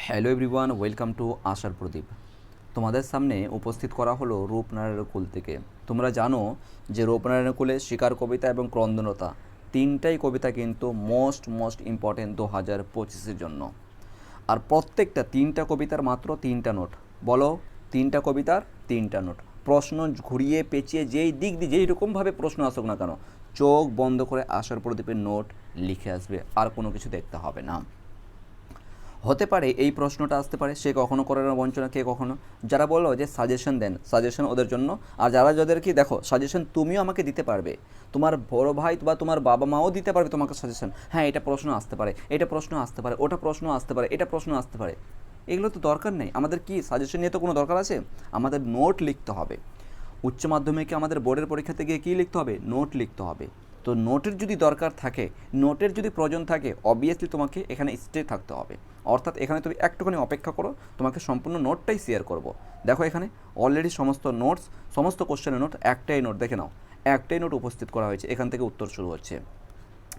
Hello everyone, welcome to আশার প্রদীপ। তোমাদের সামনে উপস্থিত করা হলো রূপনারায়ণের কুল থেকে। তোমরা জানো যে রূপনারায়ণের কুলে শিকার কবিতা এবং ক্রন্দনতা তিনটাই কবিতা কিন্তু মোস্ট ইম্পর্টেন্ট 2025-এর জন্য। আর প্রত্যেকটা তিনটা কবিতার মাত্র তিনটা নোট। বলো, তিনটা কবিতার তিনটা নোট। প্রশ্ন ঘুরিয়ে পেঁচিয়ে যেই দিক দিয়ে যেই রকমভাবে প্রশ্ন আসুক না কেন, চোখ বন্ধ করে আশার প্রদীপের নোট লিখে আসবে, আর কোনো কিছু দেখতে হবে না। হতে পারে এই প্রশ্নটা আসতে পারে, সে কখনো করে না বঞ্চনা, কে কখনো যারা বলো যে সাজেশন দেন, সাজেশন ওদের জন্য। আর যারা যাদের কি দেখো সাজেশন তুমিও আমাকে দিতে পারবে, তোমার বড় ভাই বা তোমার বাবা মাও দিতে পারবে তোমাকে সাজেশন। হ্যাঁ, এটা প্রশ্ন আসতে পারে, এটা প্রশ্ন আসতে পারে, ওটা প্রশ্ন আসতে পারে, এটা প্রশ্ন আসতে পারে। এগুলো তো দরকার নেই আমাদের। কি সাজেশন নিয়ে তো কোনো দরকার আছে? আমাদের নোট লিখতে হবে। উচ্চ মাধ্যমিকে আমাদের বোর্ডের পরীক্ষাতে গিয়ে কী লিখতে হবে? নোট লিখতে হবে। তো নোটের যদি দরকার থাকে, নোটের যদি প্রয়োজন থাকে, অবভিয়াসলি তোমাকে এখানে স্টে থাকতে হবে। অর্থাৎ এখানে তুমি একটুখানি অপেক্ষা করো, তোমাকে সম্পূর্ণ নোটটাই শেয়ার করব। দেখো এখানে অলরেডি সমস্ত নোটস, সমস্ত কোশ্চেনের নোট, একটাই নোট দেখে নাও, একটাই নোট উপস্থিত করা হয়েছে, এখান থেকে উত্তর শুরু হচ্ছে।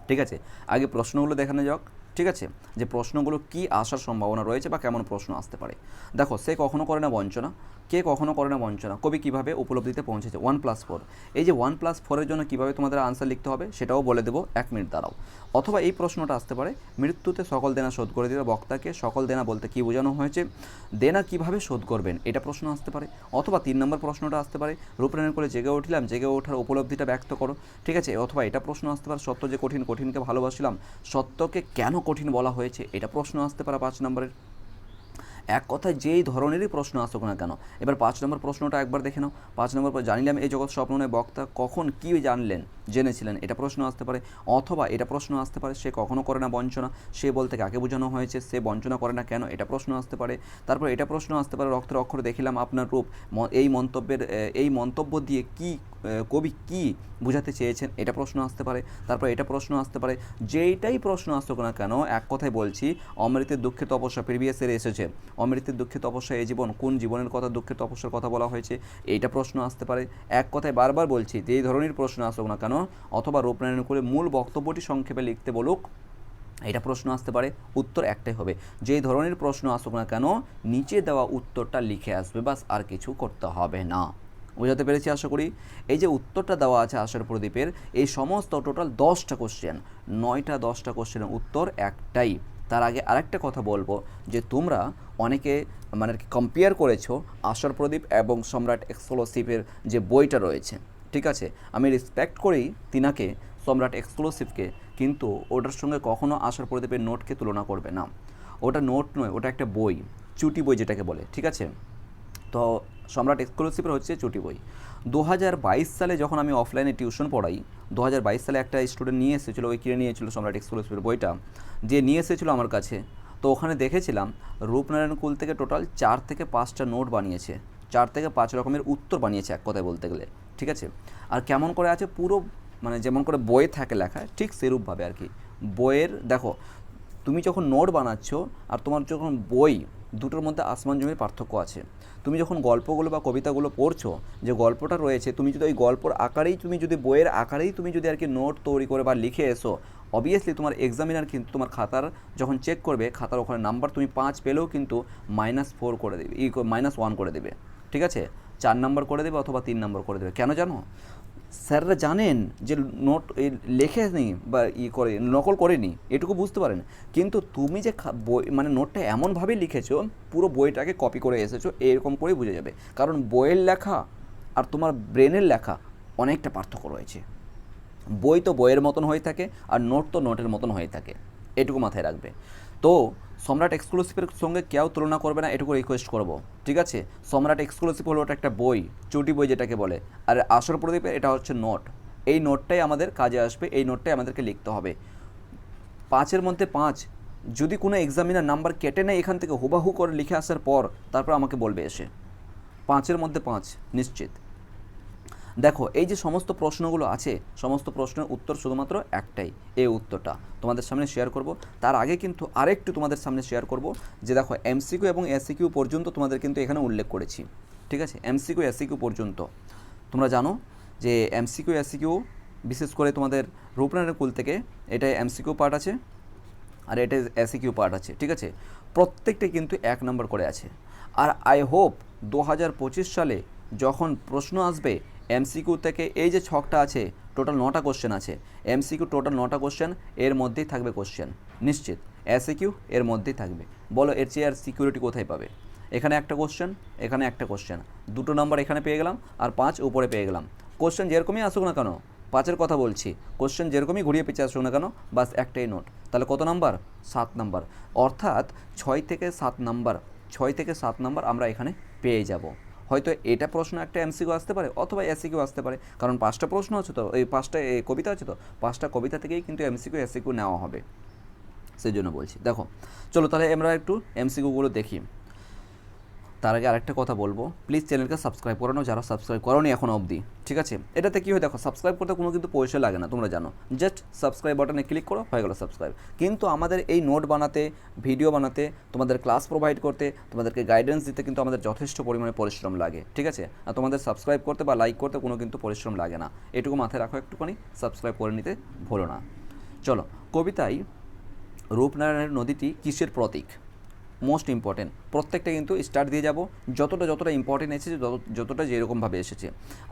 ঠিক আছে, আগে প্রশ্নগুলো দেখানো যাক। ঠিক আছে, যে প্রশ্নগুলো কি আসার সম্ভাবনা রয়েছে বা কেমন প্রশ্ন আসতে পারে। দেখো, সে কখনো করে না বঞ্চনা, কে কখনো করে না বঞ্চনা, কবি কীভাবে উপলব্ধিতে পৌঁছেছে। 1+4, এই যে 1+4-এর জন্য কীভাবে তোমাদের আনসার লিখতে হবে সেটাও বলে দেবো, 1 মিনিট দাঁড়াও। অথবা এই প্রশ্নটা আসতে পারে, মৃত্যুতে সকল দেনা শোধ করে দিবে বক্তাকে। সকল দেনা বলতে কী বোঝানো হয়েছে, দেনা কিভাবে শোধ করবেন, এটা প্রশ্ন আসতে পারে। অথবা 3 নম্বর প্রশ্নটা আসতে পারে, রূপনারায়ণ করে জেগে উঠলাম, জেগে ওঠার উপলব্ধিটা ব্যক্ত করো। ঠিক আছে, অথবা এটা প্রশ্ন আসতে পারে, সত্য যে কঠিন, কঠিনকে ভালোবাসলাম, সত্যকে কেন কঠিন বলা হয়েছে, এটা প্রশ্ন আসতে পারে 5 নম্বরের। এক কথায় যেই ধরনেরই প্রশ্ন আসুক না কেন। এবার 5 নম্বর প্রশ্নটা একবার দেখে নাও। 5 নম্বর, জানিলাম এই জগৎ স্বপ্ন নয়, বক্তা কখন কী জানলেন, জেনেছিলেন, এটা প্রশ্ন আসতে পারে। অথবা এটা প্রশ্ন আসতে পারে, সে কখনো করে না বঞ্চনা, সে বলতে কাকে বোঝানো হয়েছে, সে বঞ্চনা করে না কেন, এটা প্রশ্ন আসতে পারে। তারপর এটা প্রশ্ন আসতে পারে, রক্তের অক্ষরে দেখিলাম আপনার রূপ, এই মন্তব্য দিয়ে কি কবি কি বোঝাতে চেয়েছেন, এটা প্রশ্ন আসতে পারে। তারপর এটা প্রশ্ন আসতে পারে, যেইটাই প্রশ্ন আসুক না কেন, এক কথায় বলছি, অমৃতের দুঃখে তপস্যা প্রিভিয়াসের এসেছে, অমৃতের দুঃখে তপস্যা এই জীবন, কোন জীবনের কথা, দুঃখের তপস্যার কথা বলা হয়েছে, এইটা প্রশ্ন আসতে পারে। এক কথায় বারবার বলছি, যেই ধরনের প্রশ্ন আসুক না কেন, অথবা রূপনারায়ণ করে মূল বক্তব্যটি সংক্ষেপে লিখতে বলুক, এটা প্রশ্ন আসতে পারে। উত্তর একটাই হবে, যেই ধরনের প্রশ্ন আসুক না কেন, নিচে দেওয়া উত্তরটা লিখে আসবে, বাস, আর কিছু করতে হবে না। বোঝাতে পেরেছি আশা করি। এই যে উত্তরটা দেওয়া আছে আশার প্রদীপের, এই সমস্ত টোটাল 10টা কোশ্চেন, 9টা 10টা কোশ্চেনের উত্তর একটাই। তার আগে আরেকটা কথা বলবো, যে তোমরা অনেকে মানে কম্পেয়ার করেছো আশার প্রদীপ এবং সম্রাট এক্সক্লুসিভের যে বইটা রয়েছে। ঠিক আছে, আমি রেসপেক্ট করি তিনাকে, সম্রাট এক্সক্লুসিভকে, কিন্তু ওটার সঙ্গে কখনো আশার প্রদীপের নোটকে তুলনা করবে না। ওটা নোট নয়, ওটা একটা বই, চুটি বই যেটাকে বলে। ঠিক আছে, তো সম্রাট এক্সক্লুসিভের হচ্ছে চুটি বই। 2022 সালে যখন আমি অফলাইনে টিউশন পড়াই, 2022 সালে একটা স্টুডেন্ট নিয়ে এসেছিলো, ওই কিনে নিয়েছিল সম্রাট এক্সক্লুসিভের বইটা, যে নিয়ে এসেছিলো আমার কাছে। তো ওখানে দেখেছিলাম রূপনারায়ণ কুল থেকে টোটাল 4 থেকে 5টা নোট বানিয়েছে, 4 থেকে 5 রকমের উত্তর বানিয়েছে এক কথায় বলতে গেলে। ঠিক আছে, আর কেমন করে আছে পুরো, মানে যেমন করে বইয়ে থাকে লেখা, ঠিক সেরূপভাবে আর কি। বইয়ের দেখো, তুমি যখন নোট বানাচ্ছ আর তোমার যখন বই, দুটোর মধ্যে আসমান জমির পার্থক্য আছে। তুমি যখন গল্পগুলো বা কবিতাগুলো পড়ছো, যে গল্পটা রয়েছে, তুমি যদি ওই গল্পর আকারেই, তুমি যদি বইয়ের আকারেই তুমি যদি আর কি নোট তৈরি করে বা লিখে এসো, অবভিয়াসলি তোমার এক্সামিনার কিন্তু তোমার খাতার যখন চেক করবে, খাতার ওখানে নাম্বার তুমি 5 পেলেও কিন্তু -4 করে দেবে, -1 করে দেবে। ঠিক আছে, 4 নম্বর করে দেবে অথবা 3 নম্বর করে দেবে। কেন জানো? স্যাররা জানেন যে নোট লেখে নি বা করে নকল করেনি, এটুকু বুঝতে পারেন। কিন্তু তুমি যে বই মানে নোটটা এমনভাবে লিখেছো, পুরো বইটাকে কপি করে এসেছো, এরকম করেই বুঝে যাবে। কারণ বইয়ের লেখা আর তোমার ব্রেনের লেখা অনেকটা পার্থক্য রয়েছে। বই তো বইয়ের মতন হয়ে থাকে, আর নোট তো নোটের মতন হয়ে থাকে, এটুকু মাথায় রাখবে। তো সম্রাট এক্সক্লুসিভের সঙ্গে কেউ তুলনা করবে না, এটুকু রিকোয়েস্ট করব। ঠিক আছে, সম্রাট এক্সক্লুসিভ হলো ওটা একটা বই, চুটি বই যেটাকে বলে, আর আসর প্রদীপের এটা হচ্ছে নোট। এই নোটটাই আমাদের কাজে আসবে, এই নোটটাই আমাদেরকে লিখতে হবে। 5-এর মধ্যে 5, যদি কোনো এক্সামিনার নাম্বার কেটে নেয় এখান থেকে হুবাহু করে লিখে আসার পর, তারপর আমাকে বলবে এসে 5-এর মধ্যে 5 নিশ্চিত। দেখো, এই যে সমস্ত প্রশ্নগুলো আছে, সমস্ত প্রশ্নের উত্তর শুধুমাত্র একটাই, এই উত্তরটা তোমাদের সামনে শেয়ার করব। তার আগে কিন্তু আরেকটু তোমাদের সামনে শেয়ার করব, যে দেখো এমসিকিউ এবং এসিকিউ পর্যন্ত তোমাদের কিন্তু এখানে উল্লেখ করেছি। ঠিক আছে, এমসিকিউ এসিকিউ পর্যন্ত তোমরা জানো যে এমসিকিউ এসিকিউ বিশেষ করে তোমাদের রূপনারায়ণ কুল থেকে এটাই এমসিকিউ পার্ট আছে, আর এটা এসিকিউ পার্ট আছে, ঠিক আছে। প্রত্যেকটা কিন্তু 1 নম্বর করে আছে। আর আই হোপ 2025 সালে যখন প্রশ্ন আসবে এমসিকিউ থেকে, এই যে ছকটা আছে টোটাল 9টা কোশ্চেন আছে, এমসিকিউ টোটাল 9টা কোশ্চেন, এর মধ্যেই থাকবে কোশ্চেন নিশ্চিত। এসিকিউ এর মধ্যেই থাকবে। বলো এর চেয়ে আর সিকিউরিটি কোথায় পাবে? এখানে একটা কোশ্চেন, এখানে একটা কোশ্চেন, 2টো নাম্বার এখানে পেয়ে গেলাম, আর 5 উপরে পেয়ে গেলাম। কোশ্চেন যেরকমই আসুক না কেন, 5-এর কথা বলছি, কোশ্চেন যেরকমই ঘুরিয়ে পেঁচে আসুক না কেন, বাস একটাই নোট। তাহলে কত নাম্বার? 7 নাম্বার। অর্থাৎ 6 থেকে 7 নাম্বার, 6 থেকে 7 নাম্বার আমরা এখানে পেয়ে যাব। হয়তো এটা প্রশ্ন একটা এমসিকিউ আসতে পারে, অথবা এসিকিউ আসতে পারে, কারণ 5টা প্রশ্ন আছে তো, এই 5টা কবিতা আছে তো, 5টা কবিতা থেকেই কিন্তু এমসিকিউ এসিকিউ নেওয়া হবে, সেই জন্য বলছি। দেখো চলো তাহলে আমরা একটু এমসিকিউগুলো দেখি। তার আগে আরেকটা কথা বলবো, প্লিজ চ্যানেলকে সাবস্ক্রাইব করানো যারা সাবস্ক্রাইব করোনি এখনো অবধি, ঠিক আছে। এটাতে কী হয় দেখো, সাবস্ক্রাইব করতে কোনো কিন্তু পয়সা লাগে না, তোমরা জানো। জাস্ট সাবস্ক্রাইব বাটনে ক্লিক করো, হয়ে গেল সাবস্ক্রাইব। কিন্তু আমাদের এই নোট বানাতে, ভিডিও বানাতে, তোমাদের ক্লাস প্রোভাইড করতে, তোমাদেরকে গাইডেন্স দিতে কিন্তু আমাদের যথেষ্ট পরিমাণে পরিশ্রম লাগে, ঠিক আছে। আর তোমাদের সাবস্ক্রাইব করতে বা লাইক করতে কোনো কিন্তু পরিশ্রম লাগে না, এটুকু মাথায় রাখো, একটুখানি সাবস্ক্রাইব করে নিতে ভুলো না। চলো, কবিতায় রূপনারায়ণের নদীটি কিসের প্রতীক? Most important. প্রত্যেকটা কিন্তু স্টার্ট দিয়ে যাব, যতটা ইম্পর্টেন্ট এসেছে, যতটা যেরকমভাবে এসেছে।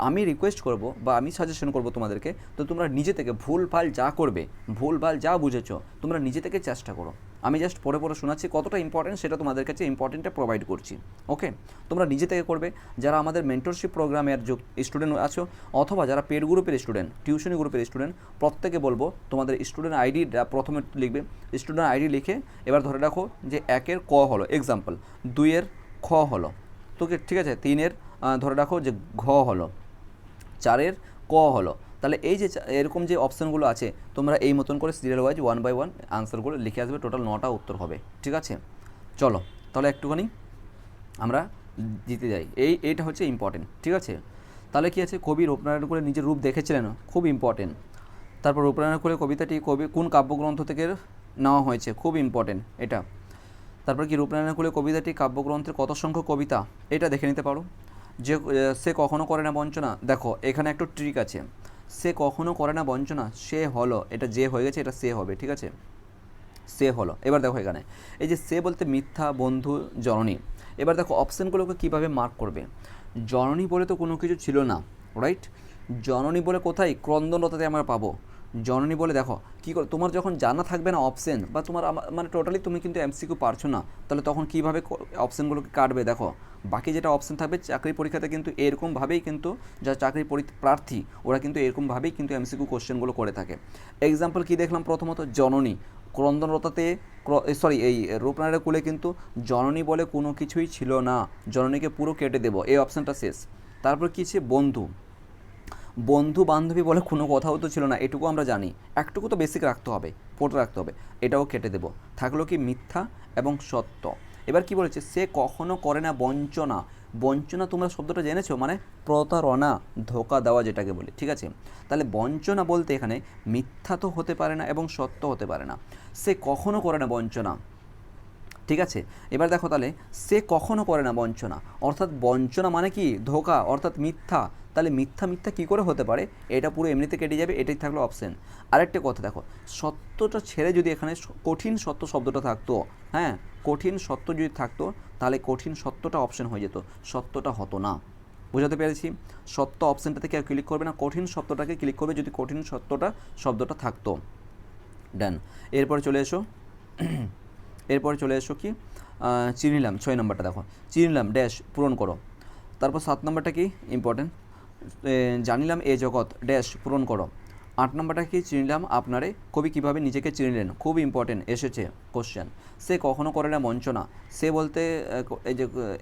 আমি রিকোয়েস্ট করব বা আমি সাজেশন করব তোমাদেরকে, তো তোমরা নিজে থেকে ভুলভাল যা করবে, ভুলভাল যা বুঝেছো, তোমরা নিজে থেকে চেষ্টা করো। আমি জাস্ট পড়ে শোনাচ্ছি, কতটা ইম্পর্টেন্ট সেটা তোমাদের কাছে ইম্পর্টেন্টটা প্রোভাইড করছি, ওকে। তোমরা নিজে থেকে করবে। যারা আমাদের মেন্টরশিপ প্রোগ্রামের স্টুডেন্ট আছো, অথবা যারা পেড গ্রুপের স্টুডেন্ট, টিউশনি গ্রুপের স্টুডেন্ট, প্রত্যেকে বলবো তোমাদের স্টুডেন্ট আইডিটা প্রথমে লিখবে। স্টুডেন্ট আইডি লিখে এবার ধরে রাখো যে 1-এর ক হলো এক্সাম্পল, 2-এর খ হলো, তো ঠিক আছে, 3-এর ধরে রাখো যে ঘ হলো, 4-এর ক হলো। তাহলে এই যে এরকম যে অপশানগুলো আছে, তোমরা এই মতন করে সিরিয়াল ওয়াইজ 1 বাই 1 আনসারগুলো লিখে আসবে, টোটাল 9টা উত্তর হবে, ঠিক আছে। চলো তাহলে একটুখানি আমরা জিতে যাই, এইটা হচ্ছে ইম্পর্টেন্ট, ঠিক আছে। তাহলে কি আছে, কবি রূপনারায়ণ করে নিজের রূপ দেখেছিলেন, খুব ইম্পর্টেন্ট। তারপর রূপনারায়ণ করে কবিতাটি কোন কাব্যগ্রন্থ থেকে নেওয়া হয়েছে, খুব ইম্পর্টেন্ট এটা। তারপর কি রূপনারায়ণ কুলে কবিতাটি কাব্যগ্রন্থের কত সংখ্যক কবিতা, এটা দেখে নিতে পারো। যে সে কখনো করে না বঞ্চনা, দেখো এখানে একটু ট্রিক আছে, সে কখনো করে না বঞ্চনা, সে হলো, এটা যে হয়ে গেছে, এটা সে হবে, ঠিক আছে, সে হলো। এবার দেখো এখানে এই যে সে বলতে মিথ্যা, বন্ধু, জননী। এবার দেখো অপশানগুলোকে কীভাবে মার্ক করবে। জননী বলে তো কোনো কিছু ছিল না, রাইট। জননী বলে কোথায়, ক্রন্দনতাতে আমরা পাবো। জননী বলে দেখো কী করে, তোমার যখন জানা থাকবে না অপশান, বা তোমার মানে টোটালি তুমি কিন্তু এমসিকিউ পারছো না, তাহলে তখন কীভাবে অপশানগুলোকে কাটবে। দেখো বাকি যেটা অপশান থাকবে চাকরি পরীক্ষাতে কিন্তু এরকমভাবেই কিন্তু, যা চাকরি প্রার্থী ওরা কিন্তু এরকমভাবেই কিন্তু এমসিকিউ কোশ্চেনগুলো করে থাকে। এক্সাম্পল কী দেখলাম, প্রথমত জননী, ক্রন্দনরতাতে এই রূপনারায়ণের কুলে কিন্তু জননী বলে কোনো কিছুই ছিল না, জননীকে পুরো কেটে দেবো, এই অপশানটা শেষ। তারপর কী ছে, বন্ধু, বন্ধু বান্ধবী বলে কোনো কথাও তো ছিল না, এটুকু আমরা জানি, একটুকু তো বেসিক রাখতে হবে, পড়ে রাখতে হবে, এটাও কেটে দেবো। থাকলো কি, মিথ্যা এবং সত্য। এবার কি বলেছে, সে কখনো করে না বঞ্চনা। বঞ্চনা তোমরা শব্দটা জেনেছো, মানে প্রতারণা, ধোকা দেওয়া যেটাকে বলি, ঠিক আছে। তাহলে বঞ্চনা বলতে এখানে মিথ্যা তো হতে পারে না এবং সত্য হতে পারে না, সে কখনো করে না বঞ্চনা, ঠিক আছে। এবার দেখো তাহলে সে কখনো করে না বঞ্চনা, অর্থাৎ বঞ্চনা মানে কি, ধোকা, অর্থাৎ মিথ্যা। তাহলে মিথ্যা মিথ্যা কী করে হতে পারে, এটা পুরো এমনিতে কেটে যাবে, এটাই থাকলো অপশান। আরেকটা কথা দেখো, সত্যটা ছেড়ে যদি এখানে কঠিন সত্য শব্দটা থাকতো, হ্যাঁ, কঠিন সত্য যদি থাকতো, তাহলে কঠিন সত্যটা অপশান হয়ে যেত, সত্যটা হতো না। বোঝাতে পেরেছি, সত্য অপশানটা থেকে আর ক্লিক করবে না, কঠিন সত্যটাকে ক্লিক করবে যদি কঠিন সত্যটা শব্দটা থাকতো। ডান। এরপরে চলে এসো কি, চিনিলাম, 6 নম্বরটা দেখো, চিনিলাম ড্যাশ পূরণ করো। তারপর 7 নম্বরটা কি ইম্পর্টেন্ট, জানিলাম এ জগৎ ড্যাশ পূরণ করো। 8 নম্বরটা কি, চিনিলাম আপনারে, কবি কীভাবে নিজেকে চিনিলেন, খুব ইম্পর্টেন্ট, এসেছে কোশ্চেন। সে কখনো করে না বঞ্চনা, সে বলতে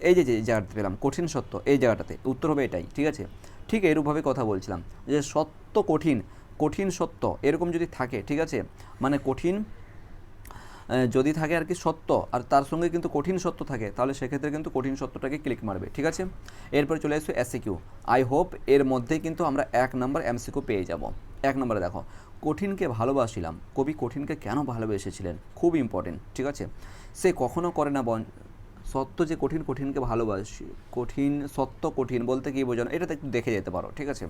এই যে জায়গাতে পেলাম কঠিন সত্য, এই জায়গাটাতে উত্তর হবে এটাই, ঠিক আছে। ঠিক এরূপভাবে কথা বলছিলাম যে সত্য কঠিন, কঠিন সত্য এরকম যদি থাকে, ঠিক আছে, মানে কঠিন যদি থাকে আর কি সত্য, আর তার সঙ্গে কিন্তু কঠিন সত্য থাকে, তাহলে সেক্ষেত্রে কিন্তু কঠিন সত্যটাকে ক্লিক মারবে, ঠিক আছে। এরপর চলে আসবে এসিকিউ। আই হোপ এর মধ্যেই কিন্তু আমরা 1 নম্বর এমসিকিউ পেয়ে যাব। 1 নম্বরে দেখো, কঠিনকে ভালোবাসিলাম, কবি কঠিনকে কেন ভালোবেসেছিলেন, খুব ইম্পর্টেন্ট, ঠিক আছে। সে কখনো করে না সত্য যে কঠিনকে ভালোবাসি, কঠিন সত্য কঠিন বলতে কী বোঝানো, এটা একটু দেখে যেতে পারো, ঠিক আছে।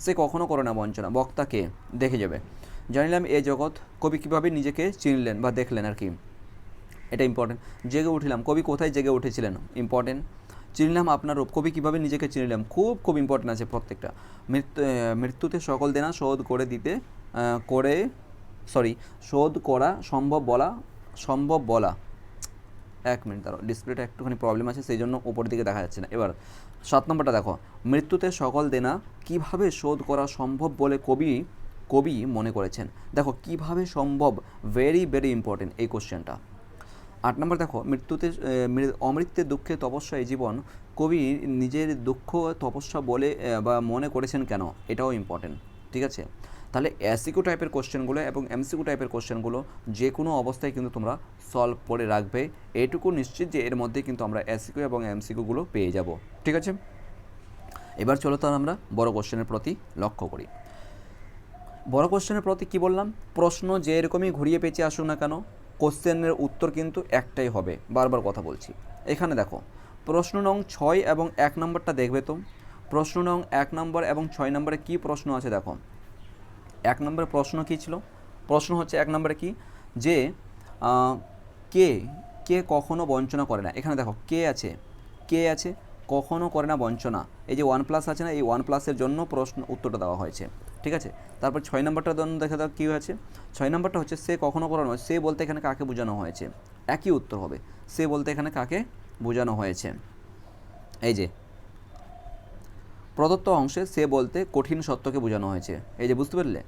সে কখনো করে না বঞ্চনা, বক্তাকে দেখে যাবে। জানিলাম এ জগৎ, কবি কীভাবে নিজেকে চিনলেন বা দেখলেন আর কি, এটা ইম্পর্টেন্ট। জেগে উঠিলাম, কবি কোথায় জেগে উঠেছিলেন, ইম্পর্টেন্ট। চিনলাম আপনার রূপ, কবি কীভাবে নিজেকে চিনলাম, খুব ইম্পর্টেন্ট আছে প্রত্যেকটা। মৃত্যুতে সকল দেনা শোধ করে দিতে শোধ করা সম্ভব বলা। এক মিনিট দাঁড়াও, ডিসপ্লেটা একটুখানি প্রবলেম আছে, সেই জন্য উপরের দিকে দেখা যাচ্ছে না। এবার 7 নম্বরটা দেখো, মৃত্যুতে সকল দেনা কিভাবে শোধ করা সম্ভব বলে কবি মনে করেছেন। দেখো কিভাবে সম্ভব, ভেরি ইম্পর্টেন্ট এই কোশ্চেনটা। 8 নম্বর দেখো, অমৃত্যের দুঃখে তপস্যা এই জীবন, কবি নিজের দুঃখ তপস্যা বলে বা মনে করেছেন কেন, এটাও ইম্পর্টেন্ট। ঠিক আছে, তাহলে এসিকিউ টাইপের কোশ্চেনগুলো এবং এমসিকিউ টাইপের কোশ্চেনগুলো যে কোনো অবস্থায় কিন্তু তোমরা সলভ করে রাখবে, এইটুকু নিশ্চিত যে এর মধ্যে কিন্তু আমরা এসিকিউ এবং এমসিকিউগুলো পেয়ে যাব। ঠিক আছে, এবার চলো তাহলে আমরা বড় কোশ্চেনের প্রতি লক্ষ্য করি। বড় কোশ্চেনের প্রতি কি বললাম, প্রশ্ন যে এরকমই ঘুরিয়ে পেঁচিয়ে আসুক না কেন, কোশ্চেনের উত্তর কিন্তু একটাই হবে, বারবার কথা বলছি। এখানে দেখো প্রশ্ন নং 6 এবং 1 নম্বরটা দেখবে তো, প্রশ্ন নং 1 নম্বর এবং 6 নম্বরে কী প্রশ্ন আছে দেখো। 1 নম্বরে প্রশ্ন কী ছিল, প্রশ্ন হচ্ছে 1 নম্বরে কি, যে কে কখনো বঞ্চনা করে না। এখানে দেখো কে আছে কখনো করে না বঞ্চনা, এই যে 1+ আছে না, এই 1+এর জন্য প্রশ্ন উত্তরটা দেওয়া হয়েছে। ঠিক আছে, তারপর 6 নম্বরটার জন্য দেখা দাও কী হয়েছে, 6 নম্বরটা হচ্ছে সে কখনো করে নয়, সে বলতে এখানে কাকে বোঝানো হয়েছে, একই উত্তর হবে, সে বলতে এখানে কাকে বোঝানো হয়েছে। এই যে প্রদত্ত অংশে সে বলতে কঠিন সত্যকে বোঝানো হয়েছে, এই যে বুঝতে পারলে,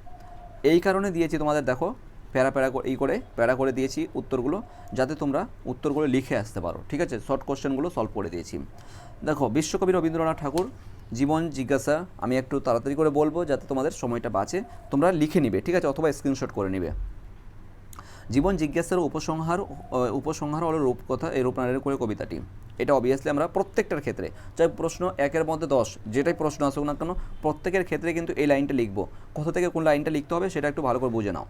এই কারণে দিয়েছি তোমাদের দেখো প্যারা করে দিয়েছি উত্তরগুলো, যাতে তোমরা উত্তরগুলো লিখে আসতে পারো। ঠিক আছে, শর্ট কোশ্চেনগুলো সলভ করে দিয়েছি। দেখো বিশ্বকবি রবীন্দ্রনাথ ঠাকুর জীবন জিজ্ঞাসা, আমি একটু তাড়াতাড়ি করে বলবো যাতে তোমাদের সময়টা বাঁচে, তোমরা লিখে নিবে। ঠিক আছে, অথবা স্ক্রিনশট করে নিবে। জীবন জিজ্ঞাসার উপসংহার হলো রূপকথা, এই রূপনারায়ণ করে কবিতাটি। এটা অবভিয়াসলি আমরা প্রত্যেকটার ক্ষেত্রে, চাই প্রশ্ন 1-এর মধ্যে 10 যেটাই প্রশ্ন আসুক না কেন, প্রত্যেকের ক্ষেত্রে কিন্তু এই লাইনটা লিখবো, কোথা থেকে কোন লাইনটা লিখতে হবে সেটা একটু ভালো করে বুঝে নাও।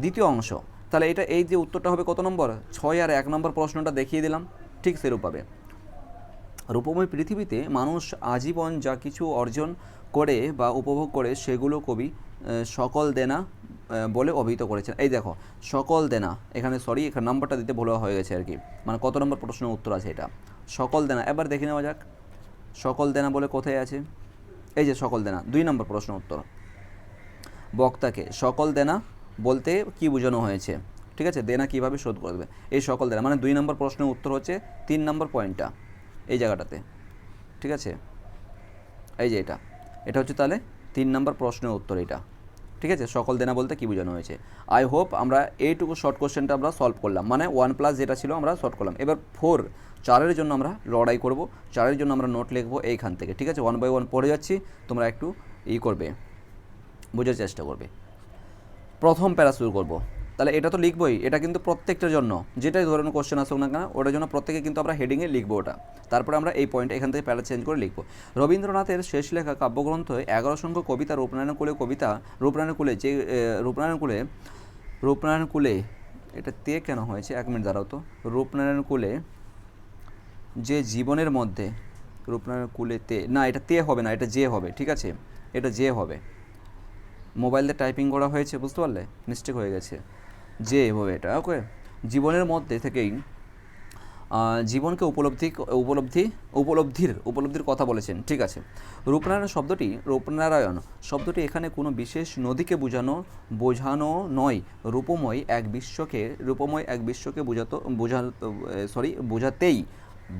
দ্বিতীয় অংশ, তাহলে এটা এই যে উত্তরটা হবে কত নম্বর, 6 আর 1 নম্বর প্রশ্নটা দেখিয়ে দিলাম, ঠিক সেরূপভাবে। রূপময় পৃথিবীতে মানুষ আজীবন যা কিছু অর্জন করে বা উপভোগ করে সেগুলো কবি সকল দেনা বলে অভিহিত করেছেন। এই দেখো সকল দেনা, এখানে এখানে নাম্বারটা দিতে ভুল হয়ে গেছে আর কি, মানে কত নম্বর প্রশ্নের উত্তর আছে এটা, সকল দেনা। এবার দেখে নেওয়া যাক সকল দেনা বলে কোথায় আছে, এই যে সকল দেনা, 2 নম্বর প্রশ্ন উত্তর। বক্তাকে সকল দেনা বলতে কি বোঝানো হয়েছে, ঠিক আছে, দেনা কিভাবে শোধ করবে, এই সকল দেনা, মানে 2 নম্বর প্রশ্নের উত্তর হচ্ছে 3 নম্বর পয়েন্টটা এই জায়গাটাতে। ঠিক আছে, এই যে এটা হচ্ছে তাহলে 3 নম্বর প্রশ্নের উত্তর এটা। ঠিক আছে, সকল দেনা বলতে কী বোঝানো হয়েছে। আই হোপ আমরা এইটুকু শর্ট কোশ্চেনটা আমরা সলভ করলাম, মানে 1+ যেটা ছিল আমরা সলভ করলাম। এবার 4-এর জন্য আমরা লড়াই করব, 4-এর জন্য আমরা নোট লিখবো এইখান থেকে। ঠিক আছে, 1 বাই 1 পড়ে যাচ্ছি, তোমরা একটু করবে, বোঝার চেষ্টা করবে। প্রথম প্যারা শুরু করবো, তাহলে এটা তো লিখবই, এটা কিন্তু প্রত্যেকটার জন্য যেটাই ধরনের কোশ্চেন আসুক না কেন ওটার জন্য প্রত্যেকে কিন্তু আমরা হেডিংয়ে লিখবো ওটা, তারপরে আমরা এই পয়েন্ট এখান থেকে প্যারা চেঞ্জ করে লিখবো। রবীন্দ্রনাথের শেষ লেখা কাব্যগ্রন্থ 11 সংখ্যক কবিতা রূপনারায়ণ কুলে এটা তে কেন হয়েছে, 1 মিনিট দাঁড়াও তো, রূপনারায়ণ কুলে যে জীবনের মধ্যে, রূপনারায়ণ কুলে তে না, এটা তে হবে না, এটা যে হবে। ঠিক আছে, এটা যে হবে, মোবাইল দিয়ে টাইপিং করা হয়েছে, বুঝতে পারলে, মিস্টেক হয়ে গেছে, যে হবে এটা। ওকে, জীবনের মধ্যে থেকেই জীবনকে উপলব্ধির কথা বলেছেন। ঠিক আছে, রূপনারায়ণ শব্দটি এখানে কোনো বিশেষ নদীকে বোঝানো নয়, রূপময় এক বিশ্বকে বোঝাতেই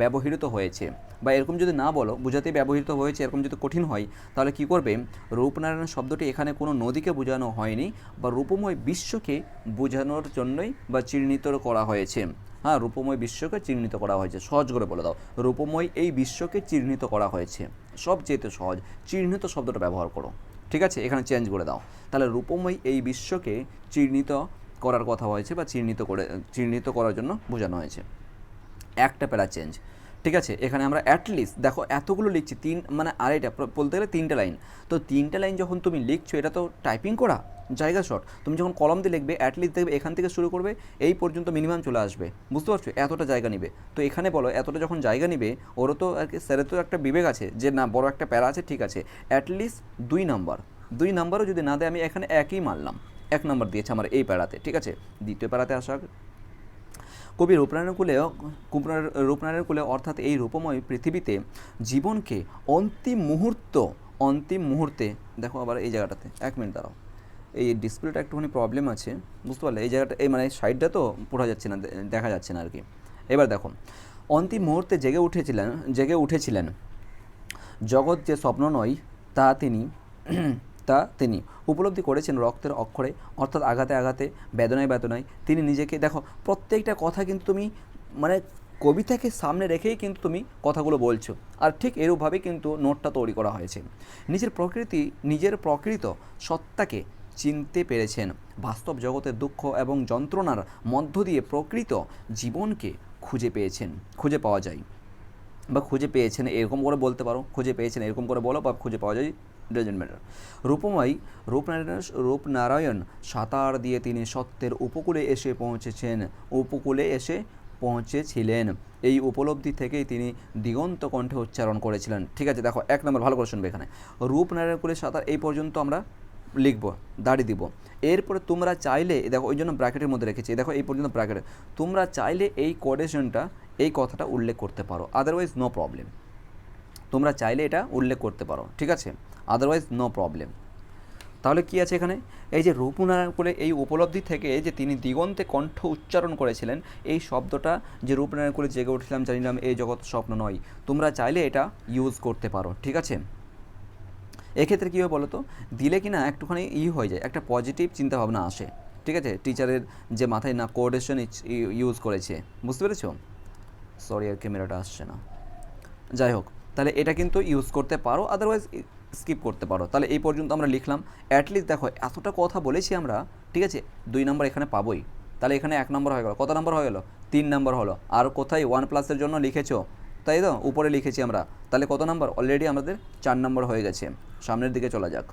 ব্যবহৃত হয়েছে, বা এরকম যদি না বলো বোঝাতেই ব্যবহৃত হয়েছে, এরকম যদি কঠিন হয় তাহলে কি করবে, রূপনারায়ণ শব্দটি এখানে কোনো নদীকে বোঝানো হয়নি, বা রূপময় বিশ্বকে বোঝানোর জন্যই বা চিহ্নিত করা হয়েছে। হ্যাঁ, রূপময় বিশ্বকে চিহ্নিত করা হয়েছে, সহজ করে বলে দাও, রূপময় এই বিশ্বকে চিহ্নিত করা হয়েছে, সবচেয়ে সহজ, চিহ্নিত শব্দটা ব্যবহার করো। ঠিক আছে, এখানে চেঞ্জ করে দাও, তাহলে রূপময় এই বিশ্বকে চিহ্নিত করার কথা হয়েছে, বা চিহ্নিত করার জন্য বোঝানো হয়েছে। একটা প্যারা চেঞ্জ। ঠিক আছে, এখানে আমরা অ্যাটলিস্ট দেখো এতগুলো লিখছি, 3 মানে আড়াইটা বলতে গেলে 3টে লাইন, তো 3টে লাইন যখন তুমি লিখছো এটা তো টাইপিং করা জায়গা শর্ট, তুমি যখন কলম দিয়ে লিখবে অ্যাটলিস্ট দেখবে এখান থেকে শুরু করবে এই পর্যন্ত মিনিমাম চলে আসবে, বুঝতে পারছো, এতটা জায়গা নিবে। তো এখানে বলো এতটা যখন জায়গা নিবে, ওরও তো আর কি, স্যারের তো একটা বিবেক আছে যে না বড় একটা প্যারা আছে, ঠিক আছে, অ্যাটলিস্ট 2 নাম্বারও যদি না দেয়, আমি এখানে একই মারলাম, 1 নম্বর দিয়েছে আমার এই প্যারাতে। ঠিক আছে, দ্বিতীয় প্যারাতে আসা যাক। কবি রূপনারায়ণের কুলে অর্থাৎ এই রূপময় পৃথিবীতে জীবনকে অন্তিম মুহূর্তে দেখো আবার এই জায়গাটাতে 1 মিনিট দাঁড়াও, এই ডিসপ্লেটা একটুখানি প্রবলেম আছে, বুঝতে পারলে? এই জায়গাটা এই মানে সাইডটা তো পড়া যাচ্ছে না, দেখা যাচ্ছে না আর কি। এবার দেখো, অন্তিম মুহূর্তে জেগে উঠেছিলেন জগৎ যে স্বপ্ন নয় তা তিনি উপলব্ধি করেছেন রক্তের অক্ষরে, অর্থাৎ আঘাতে বেদনায় তিনি নিজেকে, দেখো প্রত্যেকটা কথা কিন্তু তুমি মানে কবিতাকে সামনে রেখেই কিন্তু তুমি কথাগুলো বলছো, আর ঠিক এরূপভাবেই কিন্তু নোটটা তৈরি করা হয়েছে। নিজের প্রকৃত সত্তাকে চিনতে পেরেছেন, বাস্তব জগতের দুঃখ এবং যন্ত্রণার মধ্য দিয়ে প্রকৃত জীবনকে খুঁজে পাওয়া যায় বা খুঁজে পেয়েছেন এরকম করে বলতে পারো, খুঁজে পেয়েছেন এরকম করে বলো, বা খুঁজে পাওয়া যায়, ডাজন্ট ম্যাটার। রূপনারায়ণ সাঁতার দিয়ে তিনি সত্যের উপকূলে এসে পৌঁছেছিলেন, এই উপলব্ধি থেকেই তিনি দিগন্ত কণ্ঠে উচ্চারণ করেছিলেন। ঠিক আছে, দেখো 1 নম্বর ভালো করে শুনবে, এখানে রূপনারায়ণ কুলে সাঁতার এই পর্যন্ত আমরা লিখবো, দাঁড়িয়ে দিব। এরপরে তোমরা চাইলে, দেখো ওই জন্য ব্র্যাকেটের মধ্যে রেখেছি, দেখো এই পর্যন্ত ব্র্যাকেটে, তোমরা চাইলে এই কোটেশনটা এই কথাটা উল্লেখ করতে পারো, আদারওয়াইজ নো প্রবলেম। তোমরা চাইলে এটা উল্লেখ করতে পারো, ঠিক আছে, আদারওয়াইজ নো প্রবলেম। তাহলে কি আছে এখানে, এই যে রূপনারায়ণ কুলে এই উপলব্ধি থেকে যে তিনি দিগন্তে কণ্ঠ উচ্চারণ করেছিলেন, এই শব্দটা যে রূপনারায়ণ কুলে জেগে উঠলাম জানিলাম এই জগৎ স্বপ্ন নয়, তোমরা চাইলে এটা ইউজ করতে পারো। ঠিক আছে, এক্ষেত্রে কী হয় বলো তো, দিলে কি না একটুখানি হয়ে যায়, একটা পজিটিভ চিন্তাভাবনা আসে। ঠিক আছে, টিচারের যে মাথায় না কোঅর্ডিনেশন ইউজ করেছে, বুঝতে পেরেছো? সরি আর ক্যামেরাটা আসছে না, যাই হোক, তাহলে এটা কিন্তু ইউজ করতে পারো, আদারওয়াইজ স্কিপ করতে পারো। তাহলে এই পর্যন্ত আমরা লিখলাম, অ্যাটলিস্ট দেখো এতটা কথা বলেছি আমরা, ঠিক আছে, 2 নম্বর এখানে পাবোই। তাহলে এখানে 1 নম্বর হয়ে গেল, কত নম্বর হয়ে গেল? 3 নম্বর হলো। আর কোথায় 1+এর জন্য লিখেছো, তাই তো উপরে লিখেছি আমরা, তাহলে কত নম্বর? অলরেডি আমাদের 4 নম্বর হয়ে গেছে। সামনের দিকে চলা যাক।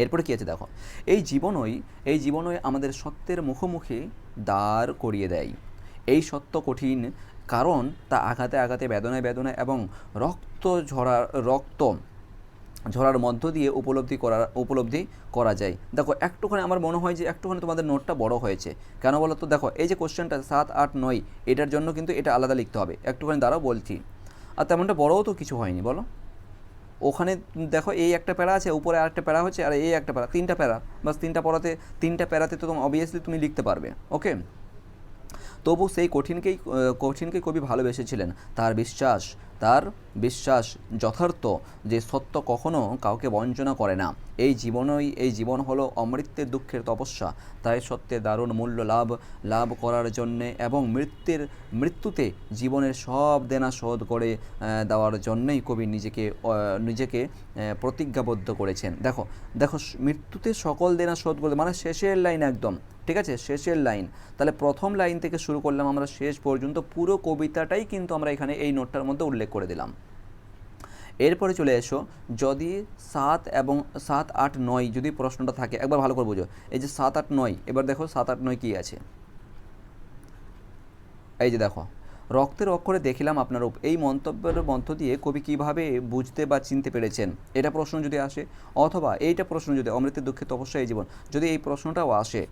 এরপরে কী আছে দেখো, এই জীবনই আমাদের সত্যের মুখোমুখি দাঁড় করিয়ে দেয়। এই সত্য কঠিন, কারণ তা আঘাতে বেদনায় এবং রক্ত ঝরার মধ্য দিয়ে উপলব্ধি করা যায়। দেখো একটুখানি আমার মনে হয় যে একটুখানি তোমাদের নোটটা বড় হয়েছে, কেন বলো তো? দেখো এই যে কোশ্চেনটা 7, 8, 9 এটার জন্য কিন্তু এটা আলাদা লিখতে হবে, একটুখানি দাঁড়াও বলছি। আর তেমনটা বড়ও তো কিছু হয়নি, বলো। ওখানে দেখো এই একটা প্যারা আছে, উপরে আরেকটা প্যারা হচ্ছে, আর এই একটা প্যারা, 3টা প্যারা, বাস 3টা প্যারাতে তো অবভিয়াসলি তুমি লিখতে পারবে। ওকে, তবু সেই কঠিনকেই কবি ভালোবেসেছিলেন। তার বিশ্বাস যথার্থ যে সত্য কখনো কাউকে বঞ্চনা করে না। এই জীবন হলো অমৃত্যের দুঃখের তপস্যা, তাই সত্যের দারুণ মূল্য লাভ করার জন্যে এবং মৃত্যুতে জীবনের সব দেনা শোধ করে দেওয়ার জন্যই কবি নিজেকে প্রতিজ্ঞাবদ্ধ করেছেন। দেখো মৃত্যুতে সকল দেনা শোধ করে, মানে শেষের লাইন একদম, ঠিক আছে, শেষের লাইন। তাহলে প্রথম লাইন থেকে শুরু করলাম আমরা শেষ পর্যন্ত, পুরো কবিতাটাই কিন্তু আমরা এখানে এই নোটটার মধ্যে উল্লেখ করে দিলাম। এরপরে চলে এসো, যদি 7, 8, 9 যদি প্রশ্নটা থাকে, একবার ভালো করে বুঝো। এই যে 7, 8, 9, এবার দেখো 7, 8, 9 কী আছে। এই যে দেখো, রক্তের অক্ষরে দেখিলাম আপনার রূপ, এই মন্তব্যের মধ্য দিয়ে কবি কীভাবে বুঝতে বা চিনতে পেরেছেন, এটা প্রশ্ন যদি আসে, অথবা এইটা প্রশ্ন যদি অমৃতের দুঃখে তপস্যা এই জীবন, যদি এই প্রশ্নটাও আসে,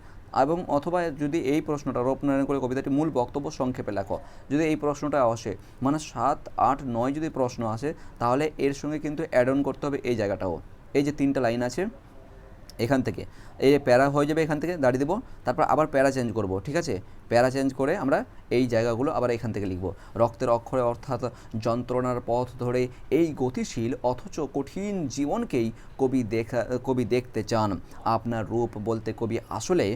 এবং অথবা যদি এই প্রশ্নটা রূপনারায়ণ করে কবিতাটি মূল বক্তব্য সংক্ষেপে লেখো, যদি এই প্রশ্নটা আসে, মানে 7, 8, 9 যদি প্রশ্ন আসে, তাহলে এর সঙ্গে কিন্তু অ্যাড অন করতে হবে এই জায়গাটাও। এই যে 3টা লাইন আছে এখান থেকে, এই প্যারা হয়ে যাবে, এখান থেকে দাঁড়িয়ে দেবো, তারপর আবার প্যারা চেঞ্জ করব, ঠিক আছে, প্যারা চেঞ্জ করে আমরা এই জায়গাগুলো আবার এখান থেকে লিখব। রক্তের অক্ষরে অর্থাৎ যন্ত্রণার পথ ধরে এই গতিশীল অথচ কঠিন জীবনকেই কবি দেখতে চান। আপনার রূপ বলতে কবি আসলে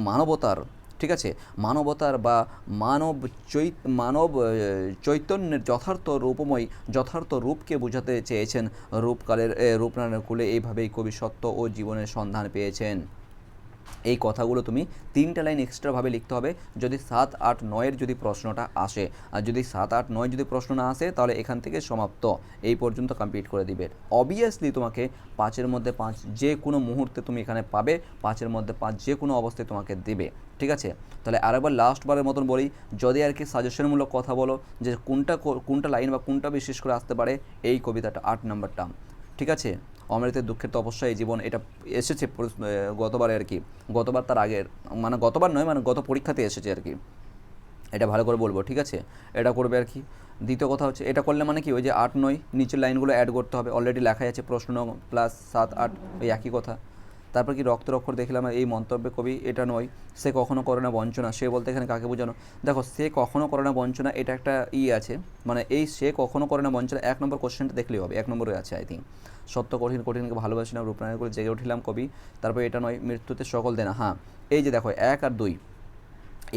মানবতার, ঠিক আছে, মানবতার বা মানব চৈতন্যের যথার্থ রূপকে বোঝাতে চেয়েছেন। রূপনারায়ণ কুলে এইভাবেই কবি সত্য ও জীবনের সন্ধান পেয়েছেন। এই কথাগুলো তুমি 3টা লাইন এক্সট্রাভাবে লিখতে হবে যদি 7, 8, 9 যদি প্রশ্নটা আসে। আর যদি 7, 8, 9 যদি প্রশ্ন না আসে, তাহলে এখান থেকে সমাপ্ত, এই পর্যন্ত কমপ্লিট করে দিবে। অবভিয়াসলি তোমাকে 5-এর মধ্যে 5 যে কোনো মুহূর্তে তুমি এখানে পাবে, 5-এর মধ্যে 5 যে কোনো অবস্থায় তোমাকে দেবে, ঠিক আছে। তাহলে আরেকবার লাস্টবারের মতন বলি, যদি আর কি সাজেশনমূলক কথা বলো যে কোনটা লাইন বা কোনটা বিশেষ করে আসতে পারে, এই কবিতাটা 8 নম্বরটা, ঠিক আছে। অমৃতের দুঃখের তপস্যা এই জীবন, এটা এসেছে গতবারে আর কি, গতবার তার আগের, মানে গতবার নয়, মানে গত পরীক্ষাতে এসেছে আর কি। এটা ভালো করে বলবো, ঠিক আছে? এটা করবে আর কি। দ্বিতীয় কথা হচ্ছে এটা করলে মানে কি, ওই যে 8 9 নিচের লাইনগুলো অ্যাড করতে হবে, অলরেডি লেখাই আছে প্রশ্ন প্লাস 7 8, ওই একই কথা। তারপর কি রক্তরক্ষর দেখলাম এই মন্তব্যে কবি এটা নয়, সে কখনো করে না বঞ্চনা, সে বলতে এখানে কাকে বোঝানো? দেখো, সে কখনো করে না বঞ্চনা, এটা একটা আছে, মানে এই সে কখনো করে না বঞ্চনা, 1 নম্বর কোশ্চেনটা দেখলেই হবে, 1 নম্বরে আছে আই থিঙ্ক। সত্য কঠিন কঠিনকে ভালোবাসি না, রূপনারায়ণ করে জেগে উঠিলাম কবি। তারপর এটা নয়, মৃত্যুতে সকল দেনা। হ্যাঁ, এই যে দেখো 1 আর 2,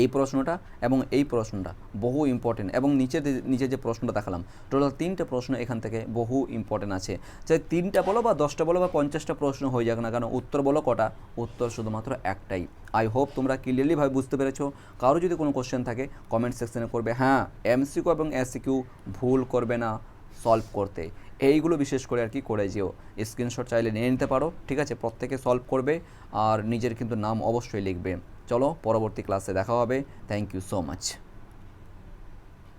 এই প্রশ্নটা এবং এই প্রশ্নটা বহু ইম্পর্টেন্ট, এবং নিচে যে প্রশ্নটা দেখালাম, টোটাল 3টে প্রশ্ন এখান থেকে বহু ইম্পর্টেন্ট আছে। চাই 3টা বলো বা 10টা বলো বা 50টা প্রশ্ন হয়ে যাক না কেন, উত্তর বলো কটা, উত্তর শুধুমাত্র একটাই। আই হোপ তোমরা ক্লিয়ারলিভাবে বুঝতে পেরেছো। কারো যদি কোনো কোশ্চেন থাকে কমেন্ট সেকশনে করবে। হ্যাঁ, এমসিকিউ এবং এসিকিউ ভুল করবে না সলভ করতে, এইগুলো বিশেষ করে আর কি করে যেও। স্ক্রিনশট চাইলে নিয়ে নিতে পারো, ঠিক আছে? প্রত্যেকে সলভ করবে আর নিজের কিন্তু নাম অবশ্যই লিখবে। চলো পরবর্তী ক্লাসে দেখা হবে। Thank you so much.